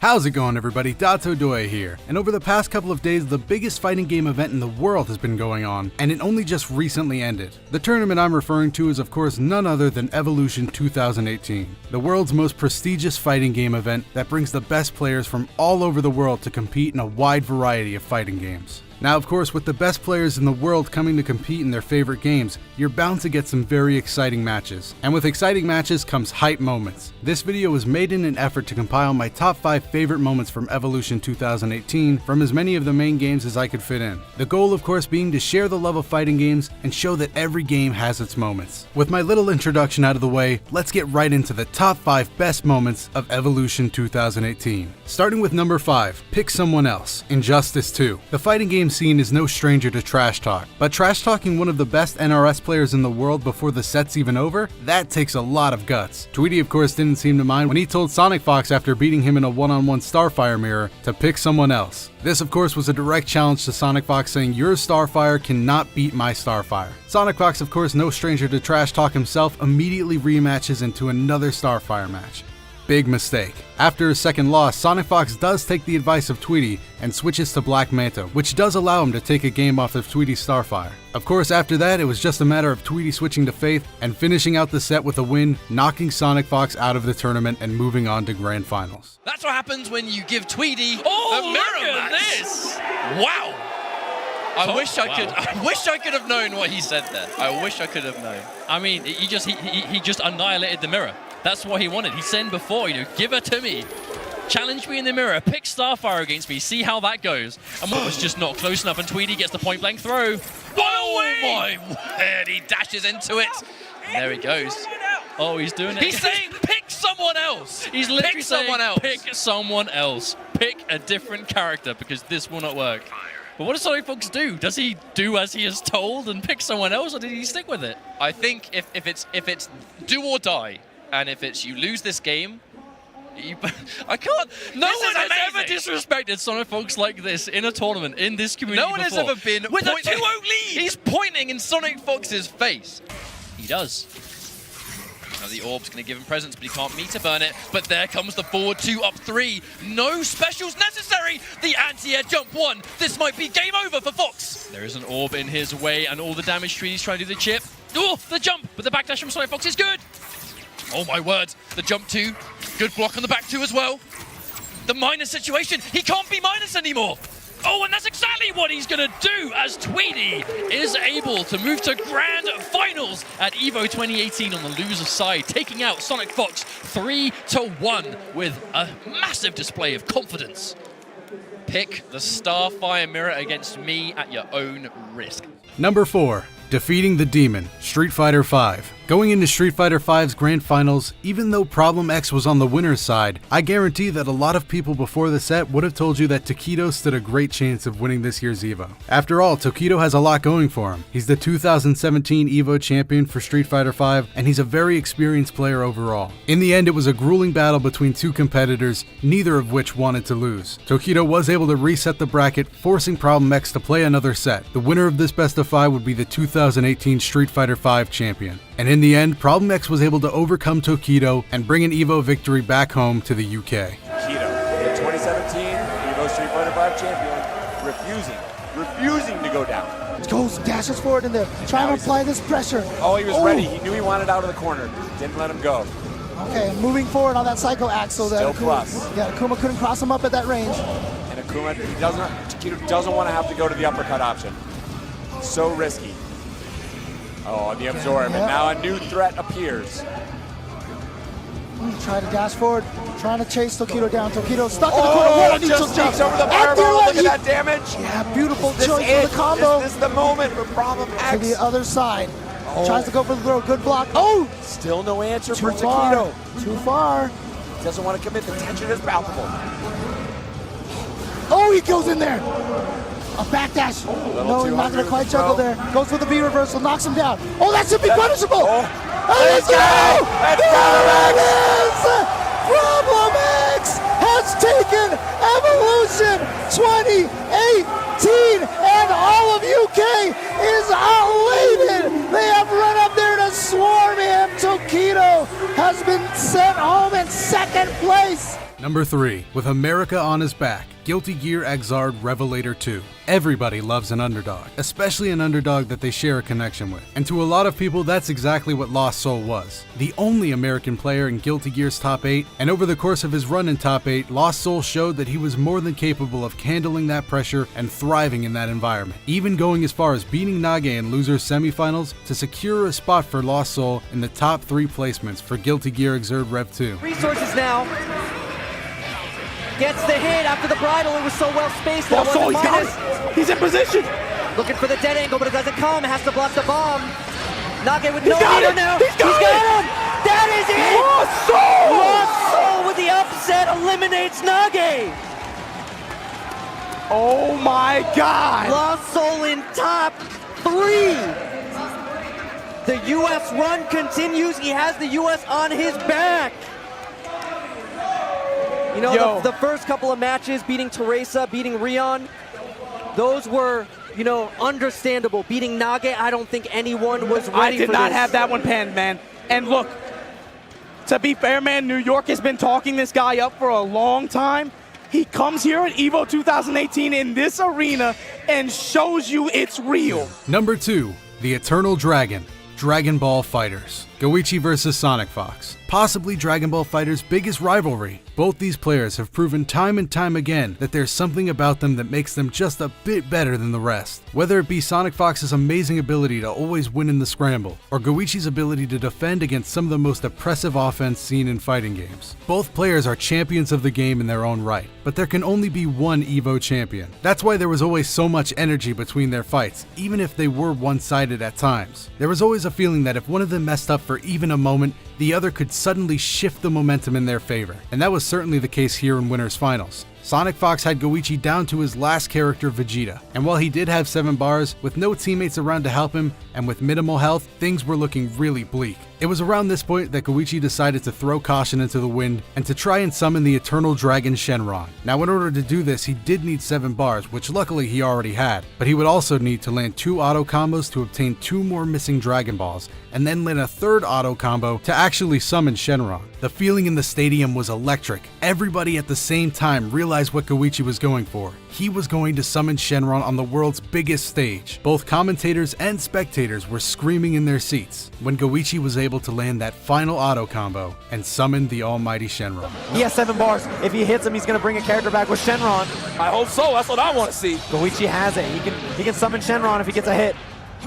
How's it going, everybody? DotaDoya here, and over the past couple of days the biggest fighting game event in the world has been going on, and it only just recently ended. The tournament I'm referring to is of course none other than Evolution 2018, the world's most prestigious fighting game event that brings the best players from all over the world to compete in a wide variety of fighting games. Now, of course, with the best players in the world coming to compete in their favorite games, you're bound to get some very exciting matches. And with exciting matches comes hype moments. This video was made in an effort to compile my top 5 favorite moments from Evolution 2018 from as many of the main games as I could fit in. The goal, of course, being to share the love of fighting games and show that every game has its moments. With my little introduction out of the way, let's get right into the top 5 best moments of Evolution 2018. Starting with number 5, Pick Someone Else, Injustice 2. The fighting game scene is no stranger to trash talk, but trash talking one of the best NRS players in the world before the set's even over, that takes a lot of guts. Tweety of course didn't seem to mind when he told Sonic Fox after beating him in a one-on-one Starfire mirror to pick someone else. This of course was a direct challenge to Sonic Fox, saying your Starfire cannot beat my Starfire. Sonic Fox, of course no stranger to trash talk himself, immediately rematches into another Starfire match. Big mistake. After his second loss, Sonic Fox does take the advice of Tweety and switches to Black Manta, which does allow him to take a game off of Tweety's Starfire. Of course, after that, it was just a matter of Tweety switching to Faith and finishing out the set with a win, knocking Sonic Fox out of the tournament and moving on to Grand Finals. That's what happens when you give Tweety a look mirror at match. this! Wow! I wish I could have known what he said there. I wish I could have known. I mean, he just annihilated the mirror. That's what he wanted. He said before, give her to me. Challenge me in the mirror, pick Starfire against me, see how that goes. And what was just not close enough, and Tweety gets the point blank throw. Oh my word, he dashes into it. And there he goes. Oh, he's doing it. He's saying, pick someone else. He's literally pick saying, someone else. pick someone else. Pick a different character because this will not work. But what does Sonic Fox do? Does he do as he is told and pick someone else, or did he stick with it? I think if it's do or die, and if it's you lose this game, I can't. No one has ever disrespected Sonic Fox like this in a tournament in this community. No one has ever been with a 2-0 lead. He's pointing in Sonic Fox's face. He does. Now the orb's going to give him presents, but he can't meter burn it. But there comes the forward 2 up 3. No specials necessary. The anti-air jump 1. This might be game over for Fox. There is an orb in his way, and all the damage trees trying to do the chip. Oh, the jump, but the backdash from Sonic Fox is good. Oh my word, the jump 2. Good block on the back 2 as well. The minus situation, he can't be minus anymore. Oh, and that's exactly what he's going to do as Tweety is able to move to Grand Finals at EVO 2018 on the loser side, taking out Sonic Fox 3-1 with a massive display of confidence. Pick the Starfire mirror against me at your own risk. Number 4. Defeating the Demon, Street Fighter V. Going into Street Fighter V's Grand Finals, even though Problem X was on the winner's side, I guarantee that a lot of people before the set would have told you that Tokido stood a great chance of winning this year's EVO. After all, Tokido has a lot going for him. He's the 2017 EVO champion for Street Fighter V, and he's a very experienced player overall. In the end, it was a grueling battle between two competitors, neither of which wanted to lose. Tokido was able to reset the bracket, forcing Problem X to play another set. The winner of this best of 5 would be the 2018 Street Fighter V champion. And in the end, Problem X was able to overcome Tokido and bring an EVO victory back home to the UK. Tokido, the 2017 EVO Street Fighter V champion, refusing to go down. Goes, dashes forward in there, trying to apply this pressure. Oh, he was ready. He knew he wanted out of the corner. Didn't let him go. Okay, moving forward on that Psycho Axle. Still plus. Yeah, Akuma couldn't cross him up at that range. And Akuma, Tokido doesn't want to have to go to the uppercut option. So risky. Oh, the absorb, and now a new threat appears. Try to dash forward, trying to chase Tokido down. Tokido stuck in the corner. What a just sneaks over the fireball. Look at that damage. Yeah, beautiful choice for the combo. This is the moment for Problem X. To the other side. Tries to go for the throw. Good block. Oh! Still no answer Too for far. Tokido. Too far. Doesn't want to commit. The tension is palpable. Oh, he goes in there. A backdash. No, he's not going to quite juggle there. Goes for the B reversal, knocks him down. Oh, that should be punishable. Let's go! That's There it is! Problem X has taken Evolution 2018, and all of UK is elated. They have run up there to swarm him. Tokido has been sent home in second place. Number 3, with America on his back, Guilty Gear Xrd Revelator 2. Everybody loves an underdog, especially an underdog that they share a connection with. And to a lot of people, that's exactly what Lost Soul was. The only American player in Guilty Gear's top 8, and over the course of his run in top 8, Lost Soul showed that he was more than capable of handling that pressure and thriving in that environment, even going as far as beating Nage in losers semifinals to secure a spot for Lost Soul in the top 3 placements for Guilty Gear Xrd Rev 2. Resources now. Gets the hit after the bridle. It was so well spaced. That Oh, he's got it. He's in position. Looking for the dead angle, but it doesn't come. Has to block the bomb. Nage with no got leader it. now. He's got him. That is it. Lost Soul. Lost Soul with the upset eliminates Nage. Oh my God. Lost Soul in top 3. The U.S. run continues. He has the U.S. on his back. You know, the first couple of matches, beating Teresa, beating Rion, those were, you know, understandable. Beating Nage, I don't think anyone was ready for this. I did not have that one penned, man. And look, to be fair, man, New York has been talking this guy up for a long time. He comes here at EVO 2018 in this arena and shows you it's real. Number 2, the Eternal Dragon, Dragon Ball Fighters. Goichi versus Sonic Fox. Possibly Dragon Ball Fighters' biggest rivalry. Both these players have proven time and time again that there's something about them that makes them just a bit better than the rest. Whether it be Sonic Fox's amazing ability to always win in the scramble, or Goichi's ability to defend against some of the most oppressive offense seen in fighting games. Both players are champions of the game in their own right, but there can only be one EVO champion. That's why there was always so much energy between their fights, even if they were one-sided at times. There was always a feeling that if one of them messed up for even a moment, the other could suddenly shift the momentum in their favor, and that was certainly the case here in Winners Finals. Sonic Fox had Goichi down to his last character, Vegeta, and while he did have 7 bars, with no teammates around to help him, and with minimal health, things were looking really bleak. It was around this point that Goichi decided to throw caution into the wind and to try and summon the Eternal Dragon Shenron. Now in order to do this, he did need 7 bars, which luckily he already had, but he would also need to land 2 auto combos to obtain 2 more missing Dragon Balls, and then land a 3rd auto combo to actually summon Shenron. The feeling in the stadium was electric. Everybody at the same time realized what Goichi was going for. He was going to summon Shenron on the world's biggest stage. Both commentators and spectators were screaming in their seats when Goichi was able to land that final auto combo and summon the almighty Shenron. He has 7 bars. If he hits him, he's going to bring a character back with Shenron. I hope so. That's what I want to see. Goichi has it. He can summon Shenron if he gets a hit.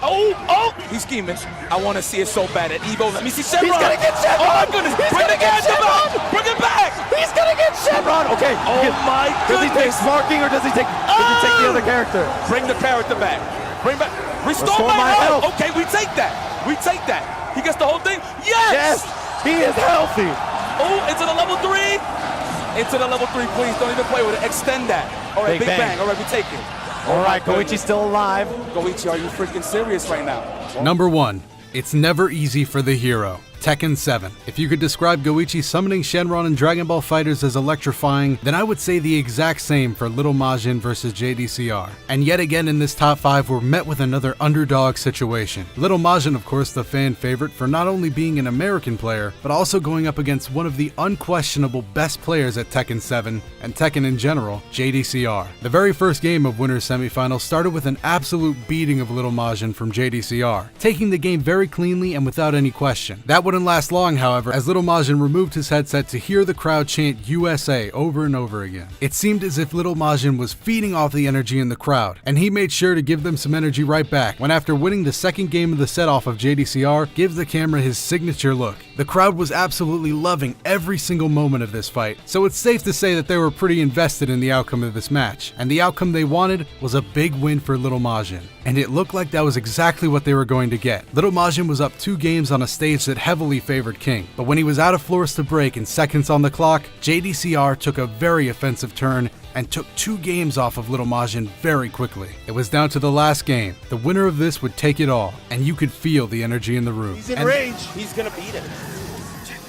Oh! He's scheming. I want to see it so bad at EVO. Let me see Shenron. He's gonna get Shenron. Oh my goodness! Bring the character back! Bring it back! He's gonna get Shenron. Okay. Oh my Does he take goodness! Sparking or does he take the other character? Bring the character back. Bring back. Restore my health. Okay, we take that. We take that. He gets the whole thing. Yes! He is healthy. Oh, into the level 3. Into the level 3, please. Don't even play with it. Extend that. All right, Big Big Bang. Bang. All right, we take it. All right, Goichi's still alive. Goichi, are you freaking serious right now? Number 1. It's never easy for the hero. Tekken 7. If you could describe Goichi summoning Shenron in Dragon Ball FighterZ as electrifying, then I would say the exact same for Little Majin versus JDCR. And yet again in this top 5 we're met with another underdog situation. Little Majin, of course, the fan favorite for not only being an American player, but also going up against one of the unquestionable best players at Tekken 7, and Tekken in general, JDCR. The very first game of Winners Semifinals started with an absolute beating of Little Majin from JDCR, taking the game very cleanly and without any question. That wouldn't last long, however, as Little Majin removed his headset to hear the crowd chant USA over and over again. It seemed as if Little Majin was feeding off the energy in the crowd, and he made sure to give them some energy right back when, after winning the second game of the set off of JDCR, gives the camera his signature look. The crowd was absolutely loving every single moment of this fight, so it's safe to say that they were pretty invested in the outcome of this match, and the outcome they wanted was a big win for Little Majin. And it looked like that was exactly what they were going to get. Little Majin was up 2 games on a stage that heavily favored King, but when he was out of floors to break and seconds on the clock, JDCR took a very offensive turn and took 2 games off of Little Majin very quickly. It was down to the last game. The winner of this would take it all, and you could feel the energy in the room. He's in range. He's gonna beat it.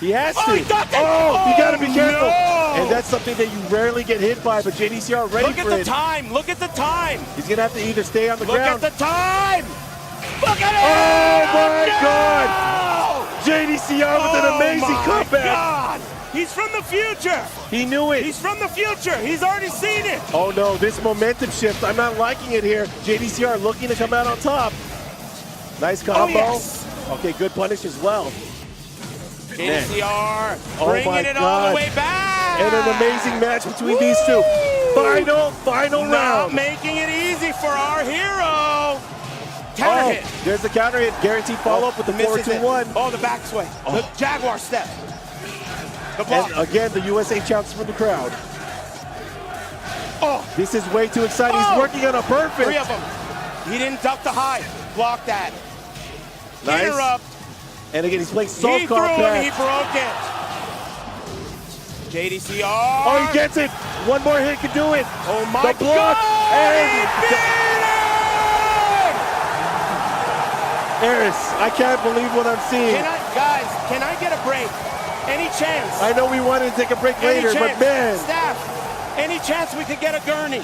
He has to. Oh, he got that. Oh, you gotta be careful. No. And that's something that you rarely get hit by, but JDCR ready Look for at it. the time. Look at the time. He's gonna have to either stay on the Look ground. at the time. Look at Oh it. my No! God! JDCR with an amazing Oh my comeback. God. He's from the future. He knew it. He's from the future. He's already seen it. Oh no, this momentum shift. I'm not liking it here. JDCR looking to come out on top. Nice combo. Oh, yes. Okay, good punish as well. JDCR Oh bringing my it all God. the way back. And an amazing match between these two. Final Not round. making it easy for our hero. Counter hit. There's the counter hit. Guaranteed follow-up with the Misses it. 4-2-1. Oh, the back swing. The Jaguar step. The block. And again, the USA champs from the crowd. Oh, This is way too exciting. He's working on a perfect. 3 of them. He didn't duck the high. Block that. Nice. Interrupt. And again, he's playing soft He threw him. compact. He broke it. JDCR. Oh, he gets it. One more hit could do it. Oh my The block. God. And He beat him! Eris, I can't believe what I'm seeing. Can I get a break? Any chance? I know we wanted to take a break Any later, chance? but man, Staff, any chance we could get a gurney?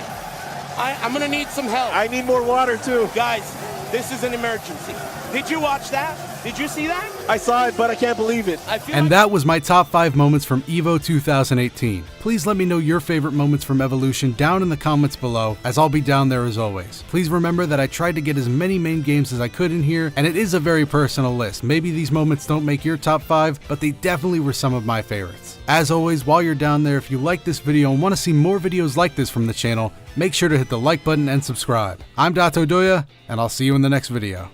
I'm gonna need some help. I need more water too. Guys, this is an emergency. Did you watch that? Did you see that? I saw it, but I can't believe it. I feel And like that was my top 5 moments from EVO 2018. Please let me know your favorite moments from Evolution down in the comments below, as I'll be down there as always. Please remember that I tried to get as many main games as I could in here, and it is a very personal list. Maybe these moments don't make your top 5, but they definitely were some of my favorites. As always, while you're down there, if you like this video and want to see more videos like this from the channel, make sure to hit the like button and subscribe. I'm DotaDoya, and I'll see you in the next video.